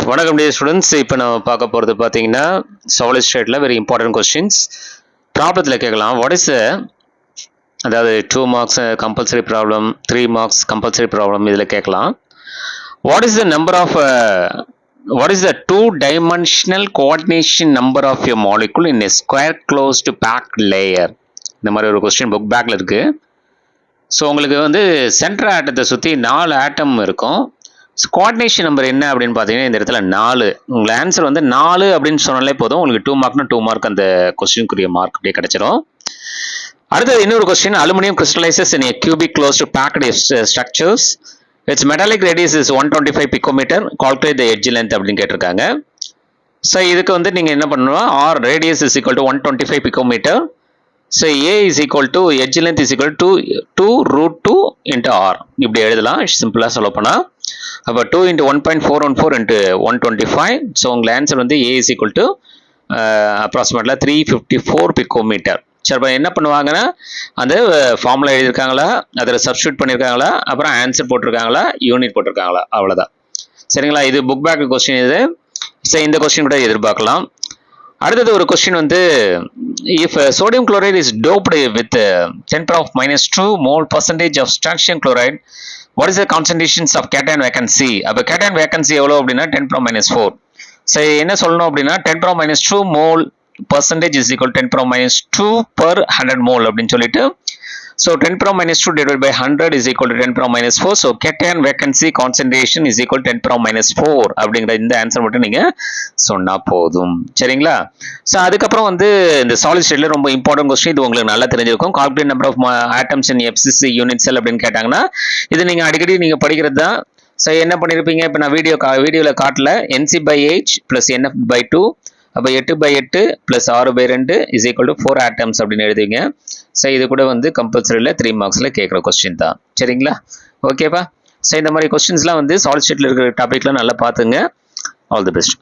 வணக்கம் dear students. இப்போ நம்ம பார்க்க போகிறது பார்த்தீங்கன்னா சாலிட் ஸ்டேட்டில் வெரி இம்பார்ட்டன்ட் கொஸ்டின்ஸ் ப்ராப்ளத்தில் கேட்கலாம். வாட் இஸ் அதாவது 2 marks compulsory problem, 3 marks compulsory problem இதில் கேட்கலாம். What is the number of what is the 2-dimensional coordination number of your molecule in a square closed packed layer? இந்த மாதிரி ஒரு question book பேக்கில் இருக்குது. ஸோ உங்களுக்கு வந்து சென்ட்ரல் ஆட்டத்தை சுற்றி 4 ஆட்டம் இருக்கும். கோஆர்டினேஷன் நம்பர் என்ன அப்படின்னு பார்த்தீங்கன்னா இந்த இடத்துல 4. உங்களுக்கு ஆன்சர் வந்து 4 அப்படின்னு சொன்னாலே போதும், உங்களுக்கு 2 மார்க்னா 2 மார்க் அந்த கொஸ்டினுக்குரிய மார்க் அப்படியே கிடைச்சிடும். அடுத்தது இன்னொரு question, aluminium crystallises in a cubic closed packed structures, it's metallic radius is 125 picometre, calculate the edge length அப்படின்னு கேட்டிருக்காங்க. ஸோ இதுக்கு வந்து நீங்கள் என்ன பண்ணணும், R radius is equal to 125 picometre. So A is equal to edge length is equal to 2√2 into R, இப்படி எழுதலாம் சிம்பிளாக சொல்ல போனால். அப்போ 2 × 1.414 × 125. ஸோ உங்களுக்கு ஆன்சர் வந்து ஏ இஸ் ஈக்குவல் டு அப்ராக்சிமேட்லாக 354 பிகோமீட்டர். சரி, இப்போ என்ன பண்ணுவாங்கன்னா அந்த ஃபார்முலா எழுதியிருக்காங்களா, அதில் சப்ஸ்டியூட் பண்ணியிருக்காங்களா, அப்புறம் ஆன்சர் போட்டிருக்காங்களா, யூனிட் போட்டிருக்காங்களா, அவ்வளோதான். சரிங்களா, இது புக் பேக் கொஸ்டின் இது. ஸோ இந்த கொஸ்டின் கூட எதிர்பார்க்கலாம். அடுத்தது ஒரு கொஸ்டின் வந்து, if sodium chloride is doped with 10⁻⁻2 mole percentage of strontium chloride, what is the concentrations of cation vacancy? அப்போ cation vacancy எவ்வளோ அப்படின்னா 10⁻⁻4. ஸோ என்ன சொல்லணும் அப்படின்னா 10⁻⁻2 mole percentage is equal to 10⁻⁻2 per 100 mole அப்படின்னு சொல்லிட்டு, so 10⁻⁻2 divided by 100 is equal to 10⁻⁻4. so cation vacancy concentration is equal to 10⁻⁻4 அப்படிங்கிற இந்த ஆன்சர் மட்டும் நீங்க சொன்னா போதும். சரிங்களா? ஸோ அதுக்கப்புறம் வந்து இந்த சாலிட் ஸ்டேட்ல ரொம்ப இம்பார்ட்டன்ட் கொஸ்டின், இது உங்களுக்கு நல்லா தெரிஞ்சிருக்கும். Calculate number of atoms in FCC unit cell அப்படின்னு கேட்டாங்கன்னா இது நீங்க அடிக்கடி நீங்க படிக்கிறது தான். ஸோ என்ன பண்ணிருப்பீங்க, இப்போ நான் வீடியோவில் காட்டல, NC/H plus NF/2, அப்போ 8/8 plus 6/2 is equal to 4 atoms அப்படின்னு எழுதுவீங்க. ஸோ இது கூட வந்து கம்பல்சரியில் 3 மார்க்ஸில் கேட்குற கொஸ்டின் தான். சரிங்களா? ஓகேப்பா. ஸோ இந்த மாதிரி கொஸ்டின்ஸ்லாம் வந்து சாலிட் ஸ்டேட்டில் இருக்கிற டாப்பிக்லாம் நல்லா பார்த்துங்க. All the best.